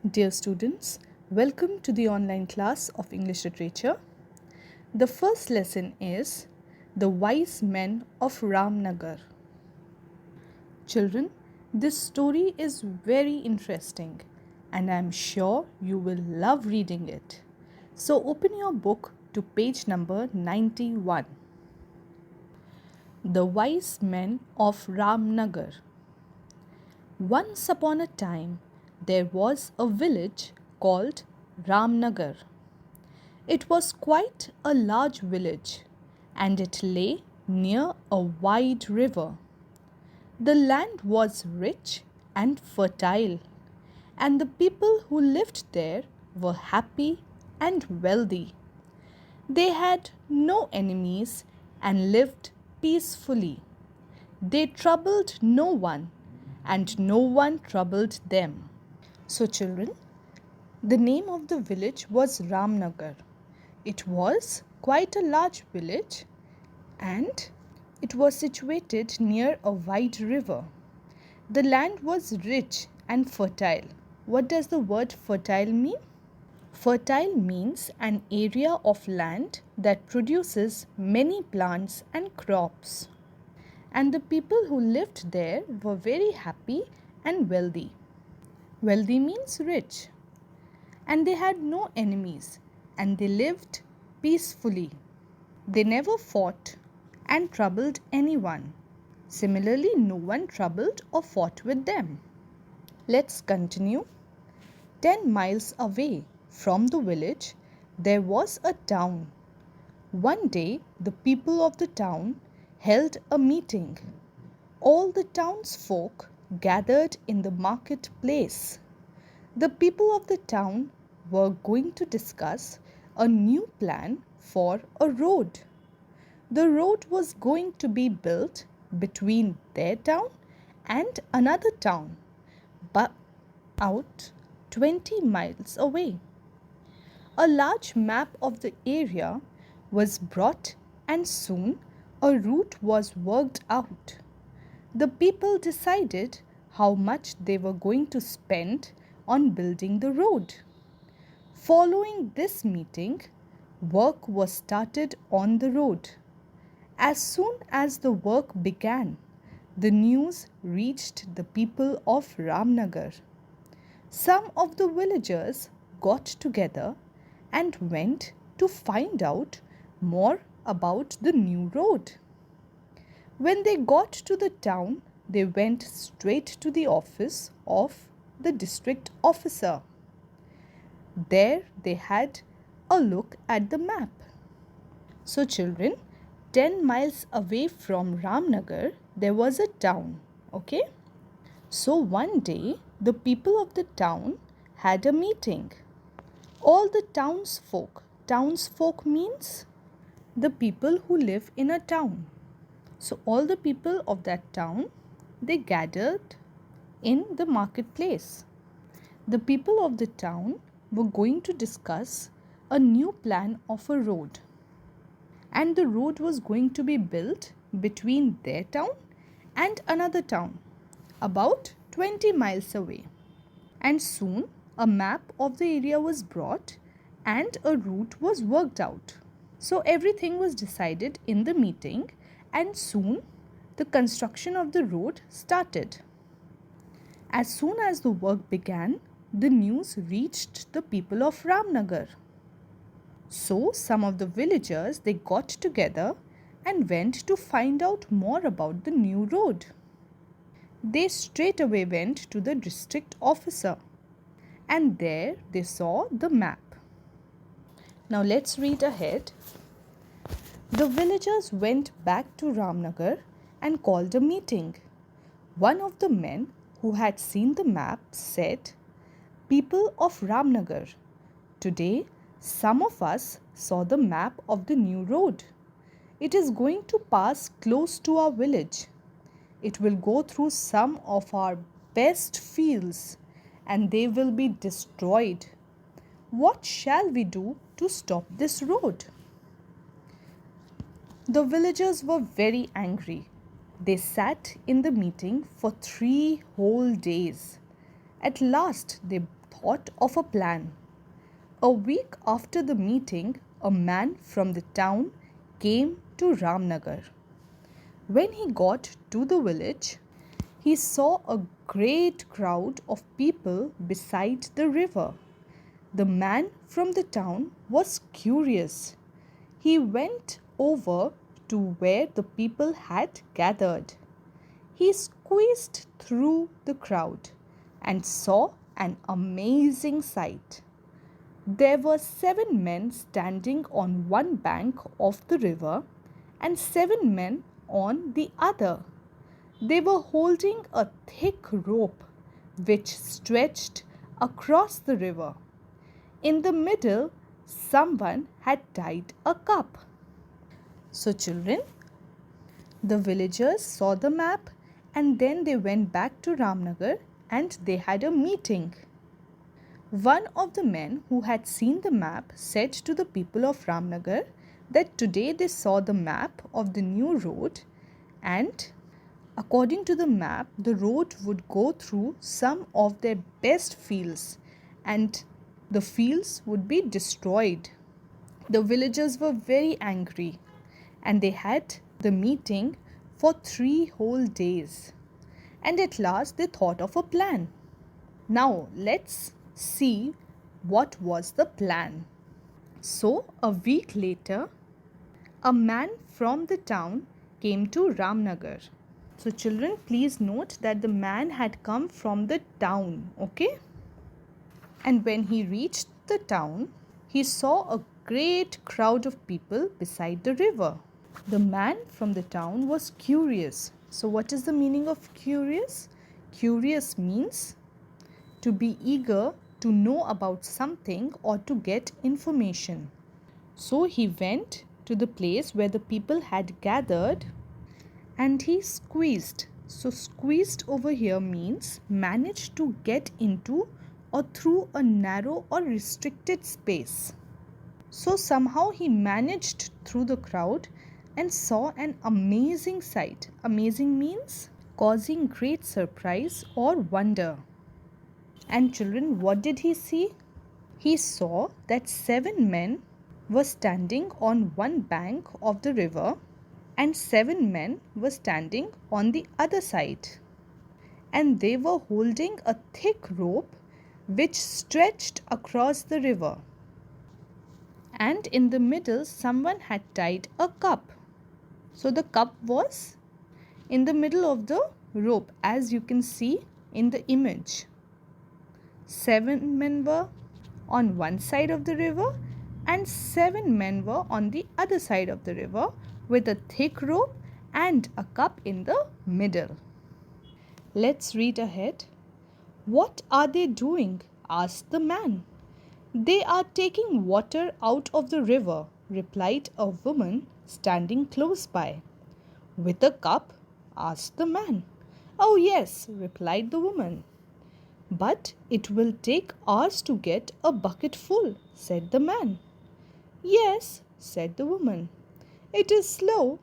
Dear students, welcome to the online class of English Literature. The first lesson is The Wise Men of Ramnagar. Children, this story is very interesting and I am sure you will love reading it. So open your book to page number 91. The Wise Men of Ramnagar. Once upon a time, there was a village called Ramnagar. It was quite a large village and it lay near a wide river. The land was rich and fertile, and the people who lived there were happy and wealthy. They had no enemies and lived peacefully. They troubled no one and no one troubled them. So children, the name of the village was Ramnagar. It was quite a large village and it was situated near a wide river. The land was rich and fertile. What does the word fertile mean? Fertile means an area of land that produces many plants and crops. And the people who lived there were very happy and wealthy. Wealthy means rich. And they had no enemies and they lived peacefully. They never fought and troubled anyone. Similarly, no one troubled or fought with them. Let's continue. 10 miles away from the village, there was a town. One day, the people of the town held a meeting. All the townsfolk gathered in the marketplace. The people of the town were going to discuss a new plan for a road. The road was going to be built between their town and another town, but out 20 miles away. A large map of the area was brought and soon a route was worked out. The people decided how much they were going to spend on building the road. Following this meeting, work was started on the road. As soon as the work began, the news reached the people of Ramnagar. Some of the villagers got together and went to find out more about the new road. When they got to the town, they went straight to the office of the district officer. There they had a look at the map. So children, 10 miles away from Ramnagar, there was a town. Okay? So one day, the people of the town had a meeting. All the townsfolk means the people who live in a town. So all the people of that town, they gathered in the marketplace. The people of the town were going to discuss a new plan of a road. And the road was going to be built between their town and another town, about 20 miles away. And soon a map of the area was brought and a route was worked out. So everything was decided in the meeting and soon the construction of the road started. As soon as the work began, the news reached the people of Ramnagar. So some of the villagers, they got together and went to find out more about the new road. They straightaway went to the district officer and there they saw the map. Now let's read ahead. The villagers went back to Ramnagar and called a meeting. One of the men who had seen the map said, "People of Ramnagar, today some of us saw the map of the new road. It is going to pass close to our village. It will go through some of our best fields and they will be destroyed. What shall we do to stop this road?" The villagers were very angry. They sat in the meeting for 3 whole days. At last, they thought of a plan. A week after the meeting, a man from the town came to Ramnagar. When he got to the village, he saw a great crowd of people beside the river. The man from the town was curious. He went over to where the people had gathered. He squeezed through the crowd and saw an amazing sight. There were 7 men standing on one bank of the river and 7 men on the other. They were holding a thick rope which stretched across the river. In the middle, someone had tied a cup. So, children, the villagers saw the map and then they went back to Ramnagar and they had a meeting. One of the men who had seen the map said to the people of Ramnagar that today they saw the map of the new road, and according to the map, the road would go through some of their best fields and the fields would be destroyed. The villagers were very angry and they had the meeting for 3 whole days. And at last they thought of a plan. Now let's see what was the plan. So a week later, a man from the town came to Ramnagar. So children, please note that the man had come from the town, okay? And when he reached the town, he saw a great crowd of people beside the river. The man from the town was curious. So what is the meaning of curious? Curious means to be eager to know about something or to get information. So he went to the place where the people had gathered and he squeezed. So squeezed over here means managed to get into or through a narrow or restricted space. So somehow he managed through the crowd and saw an amazing sight. Amazing means causing great surprise or wonder. And children, what did he see? He saw that 7 men were standing on one bank of the river and 7 men were standing on the other side. And they were holding a thick rope which stretched across the river. And in the middle, someone had tied a cup. So the cup was in the middle of the rope, as you can see in the image. 7 men were on one side of the river and 7 men were on the other side of the river with a thick rope and a cup in the middle. Let's read ahead. What are they doing? Asked the man. They are taking water out of the river, replied a woman standing close by. With a cup? Asked the man. Oh yes, replied the woman. But it will take hours to get a bucket full, said the man. Yes, said the woman. It is slow,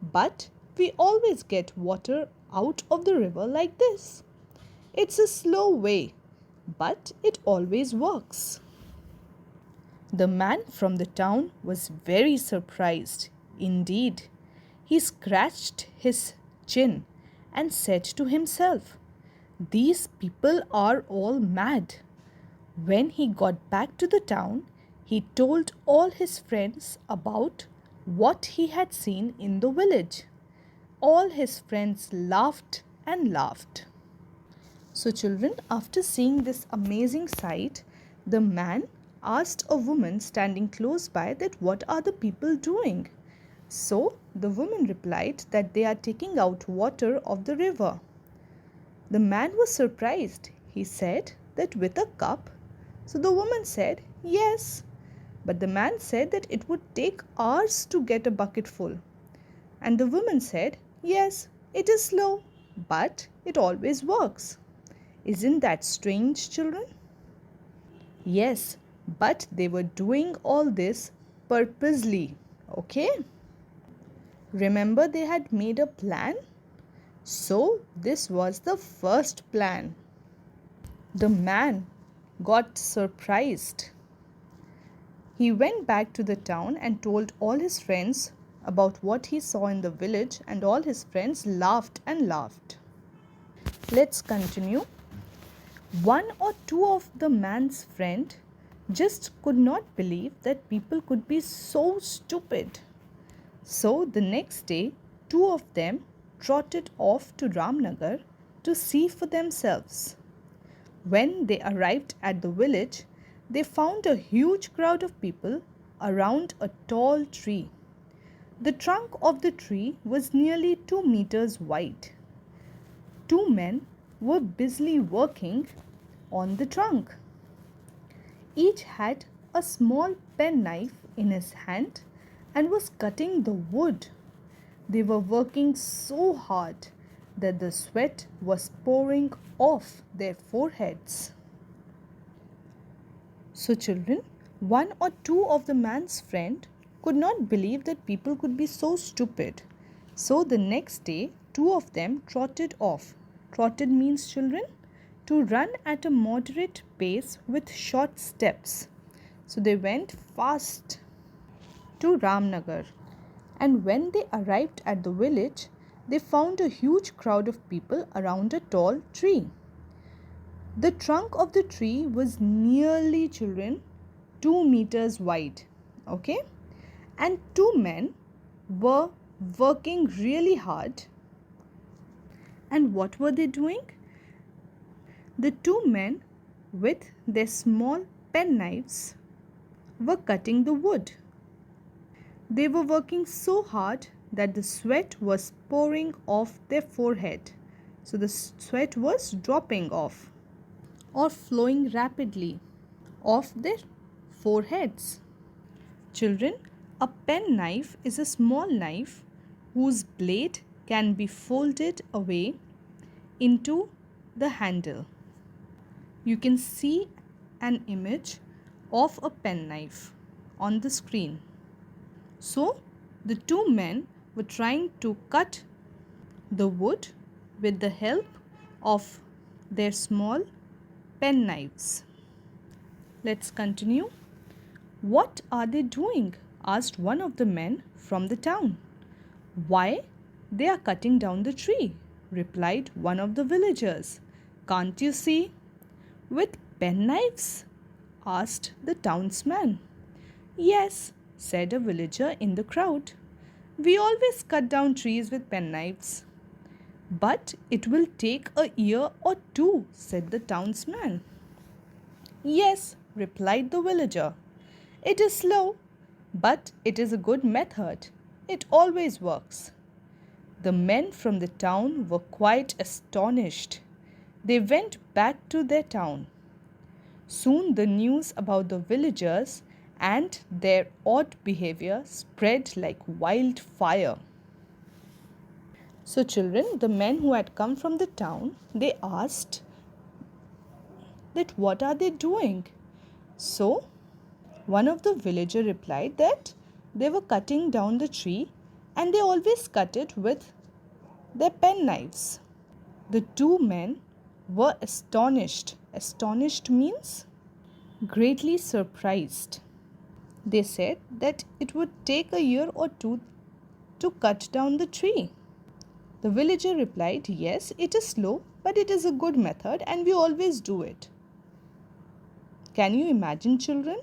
but we always get water out of the river like this. It's a slow way, but it always works. The man from the town was very surprised. Indeed, he scratched his chin and said to himself, these people are all mad. When he got back to the town, he told all his friends about what he had seen in the village. All his friends laughed and laughed. So children, after seeing this amazing sight, the man asked a woman standing close by that what are the people doing? So the woman replied that they are taking out water of the river. The man was surprised. He said that with a cup. So the woman said yes. But the man said that it would take hours to get a bucket full. And the woman said, yes, it is slow, but it always works. Isn't that strange, children? Yes, but they were doing all this purposely. Okay? Remember, they had made a plan? So, this was the first plan. The man got surprised. He went back to the town and told all his friends about what he saw in the village, and all his friends laughed and laughed. Let's continue. One or two of the man's friend just could not believe that people could be so stupid. So the next day, two of them trotted off to Ramnagar to see for themselves. When they arrived at the village, they found a huge crowd of people around a tall tree. The trunk of the tree was nearly 2 meters wide. Two men were busily working on the trunk. Each had a small penknife in his hand and was cutting the wood. They were working so hard that the sweat was pouring off their foreheads. So, children, one or two of the man's friend could not believe that people could be so stupid. So, the next day, two of them trotted off. Trotted means, children, to run at a moderate pace with short steps. So, they went fast to Ramnagar. And when they arrived at the village, they found a huge crowd of people around a tall tree. The trunk of the tree was nearly, children, 2 meters wide. Okay? And two men were working really hard. And what were they doing? The two men with their small penknives were cutting the wood. They were working so hard that the sweat was pouring off their forehead. So the sweat was dropping off or flowing rapidly off their foreheads. Children, a penknife is a small knife whose blade can be folded away into the handle. You can see an image of a penknife on the screen. So, the two men were trying to cut the wood with the help of their small penknives. Let's continue. What are they doing? Asked one of the men from the town. Why, they are cutting down the tree, replied one of the villagers. Can't you see? With penknives? Asked the townsman. Yes, said a villager in the crowd. We always cut down trees with penknives. But it will take a year or two, said the townsman. Yes, replied the villager. It is slow, but it is a good method. It always works. The men from the town were quite astonished. They went back to their town. Soon the news about the villagers and their odd behavior spread like wildfire. So children, the men who had come from the town, they asked that what are they doing? So one of the villager replied that they were cutting down the tree and they always cut it with their penknives. The two men were astonished. Astonished means greatly surprised. They said that it would take a year or two to cut down the tree. The villager replied, yes, it is slow, but it is a good method and we always do it. Can you imagine, children?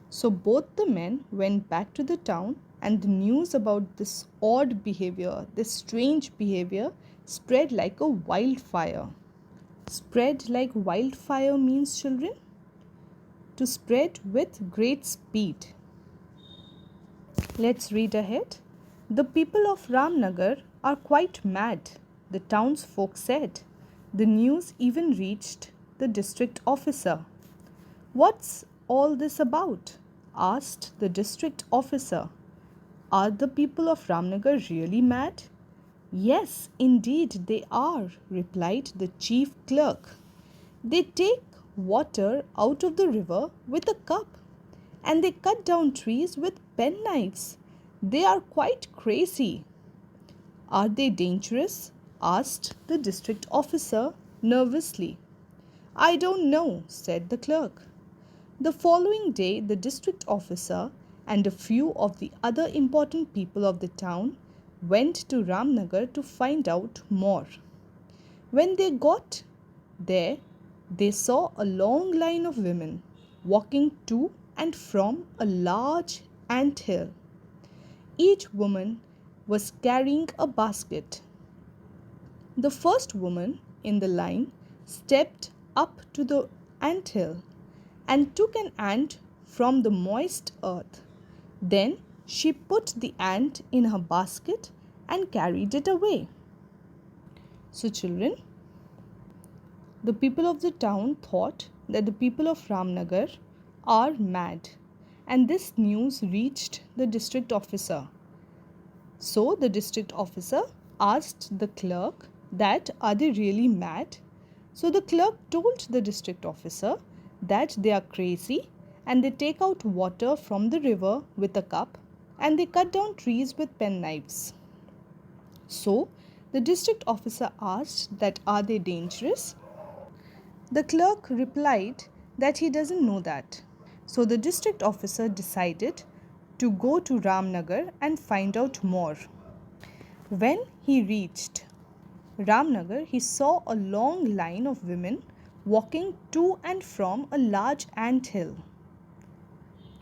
So both the men went back to the town and the news about this odd behavior, this strange behavior, spread like a wildfire. Spread like wildfire means, children, to spread with great speed. Let's read ahead. The people of Ramnagar are quite mad, the townsfolk said. The news even reached the district officer. What's all this about? Asked the district officer. Are the people of Ramnagar really mad? Yes, indeed they are, replied the chief clerk. They take water out of the river with a cup and they cut down trees with penknives. They are quite crazy. Are they dangerous? Asked the district officer nervously. I don't know, said the clerk. The following day, the district officer and a few of the other important people of the town went to Ramnagar to find out more. When they got there, they saw a long line of women walking to and from a large ant hill. Each woman was carrying a basket. The first woman in the line stepped up to the ant hill and took an ant from the moist earth. Then she put the ant in her basket and carried it away. So, children, the people of the town thought that the people of Ramnagar are mad, and this news reached the district officer. So the district officer asked the clerk that are they really mad? So the clerk told the district officer that they are crazy and they take out water from the river with a cup and they cut down trees with penknives. So the district officer asked that are they dangerous? The clerk replied that he doesn't know that. So the district officer decided to go to Ramnagar and find out more. When he reached Ramnagar, he saw a long line of women walking to and from a large ant hill.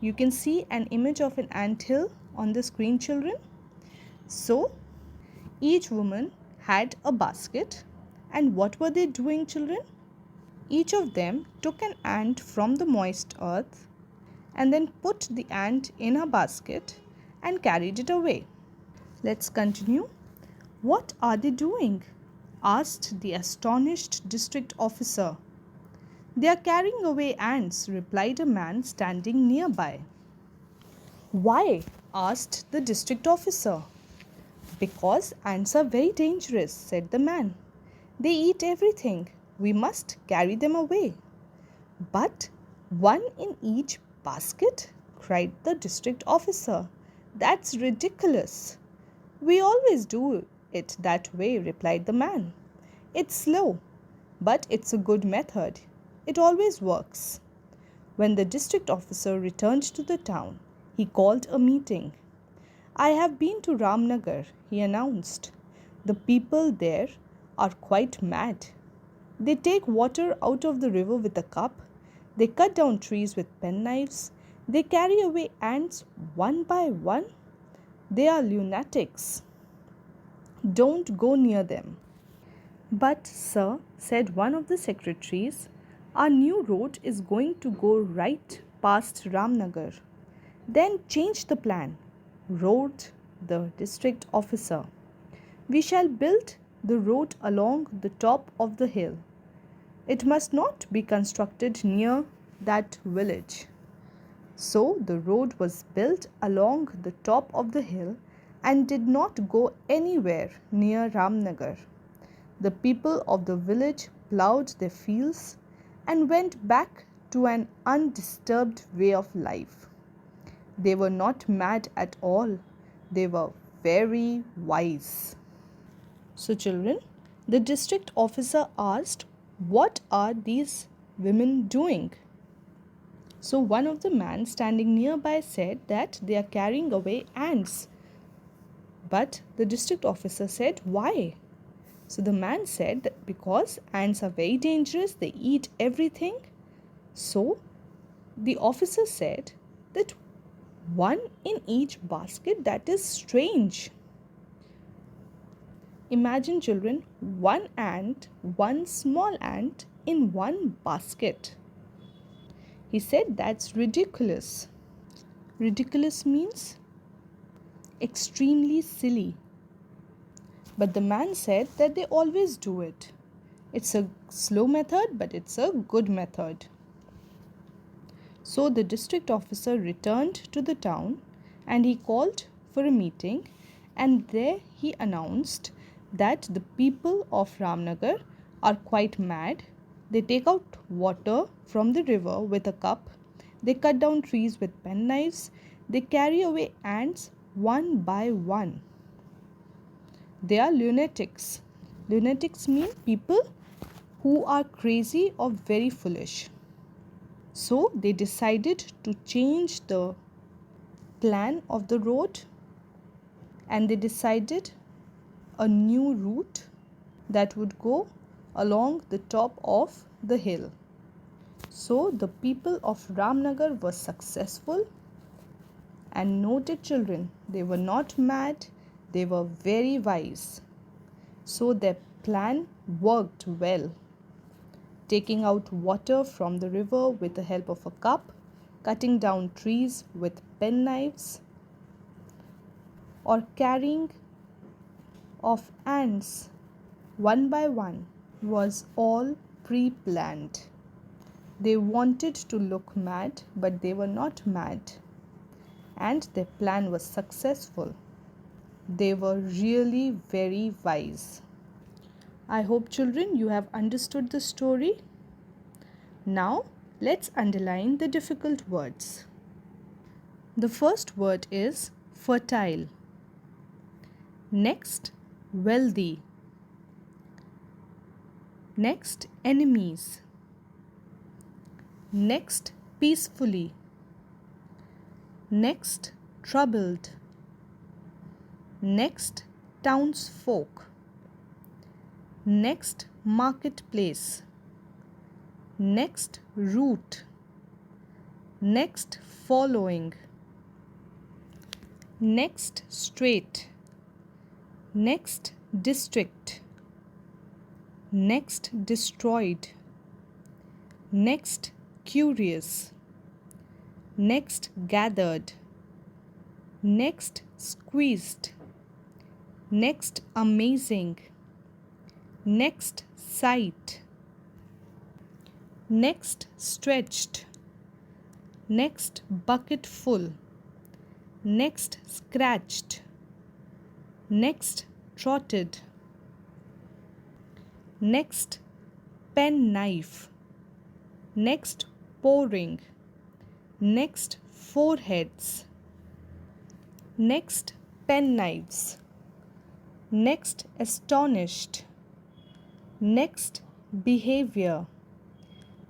You can see an image of an ant hill on the screen, children. So, each woman had a basket, and what were they doing, children? Each of them took an ant from the moist earth and then put the ant in a basket and carried it away. Let's continue. What are they doing? Asked the astonished district officer. They are carrying away ants, replied a man standing nearby. Why? Asked the district officer. Because ants are very dangerous, said the man. They eat everything. We must carry them away. But one in each basket? Cried the district officer. That's ridiculous. We always do it that way, replied the man. It's slow, but it's a good method. It always works. When the district officer returned to the town, he called a meeting. I have been to Ramnagar, he announced. The people there are quite mad. They take water out of the river with a cup. They cut down trees with penknives. They carry away ants one by one. They are lunatics. Don't go near them. But, sir, said one of the secretaries, our new road is going to go right past Ramnagar. Then change the plan, wrote the district officer. We shall build the road along the top of the hill. It must not be constructed near that village. So the road was built along the top of the hill and did not go anywhere near Ramnagar. The people of the village ploughed their fields and went back to an undisturbed way of life. They were not mad at all. They were very wise. So, children, the district officer asked, what are these women doing? So one of the men standing nearby said that they are carrying away ants. But the district officer said, why? So the man said that because ants are very dangerous, they eat everything. So the officer said that one in each basket, that is strange. Imagine, children, one ant, one small ant in one basket. He said that's ridiculous. Ridiculous means extremely silly. But the man said that they always do it. It's a slow method, but it's a good method. So the district officer returned to the town and he called for a meeting, and there he announced that the people of Ramnagar are quite mad. They take out water from the river with a cup. They cut down trees with penknives. They carry away ants one by one. They are lunatics. Lunatics mean people who are crazy or very foolish. So they decided to change the plan of the road, and they decided a new route that would go along the top of the hill. So the people of Ramnagar were successful. And noted children, they were not mad, they were very wise. So their plan worked well. Taking out water from the river with the help of a cup, cutting down trees with penknives, or carrying of ants one by one was all pre-planned. They wanted to look mad, but they were not mad. And their plan was successful. They were really very wise. I hope children you have understood the story. Now let's underline the difficult words. The first word is fertile. Next, wealthy. Next, enemies. Next, peacefully. Next, troubled. Next, townsfolk. Next, marketplace. Next, route. Next, following. Next, straight. Next, district. Next, destroyed. Next, curious. Next, gathered. Next, squeezed. Next, amazing. Next, sight. Next, stretched. Next, bucket full. Next, scratched. Next, trotted. Next, pen knife. Next, pouring. Next, foreheads. Next, pen knives. Next, astonished. Next, behavior.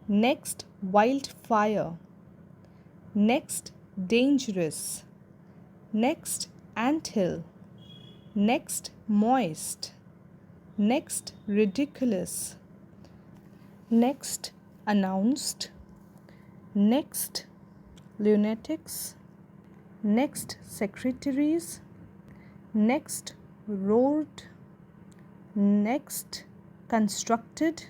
Next, wildfire. Next, dangerous. Next, anthill. Next, moist. Next, ridiculous. Next, announced. Next, lunatics. Next, secretaries. Next, roared. Next, constructed.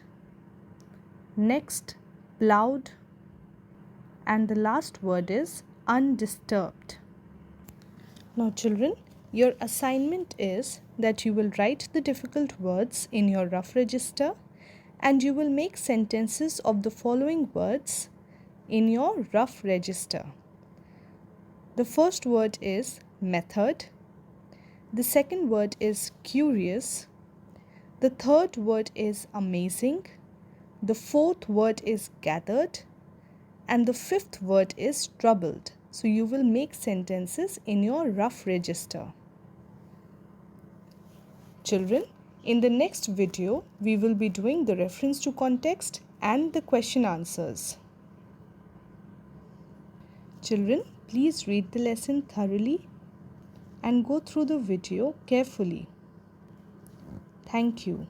Next, plowed. And the last word is undisturbed. Now children, your assignment is that you will write the difficult words in your rough register and you will make sentences of the following words in your rough register. The first word is method. The second word is curious. The third word is amazing. The fourth word is gathered. And the fifth word is troubled. So you will make sentences in your rough register. Children, in the next video, we will be doing the reference to context and the question answers. Children, please read the lesson thoroughly and go through the video carefully. Thank you.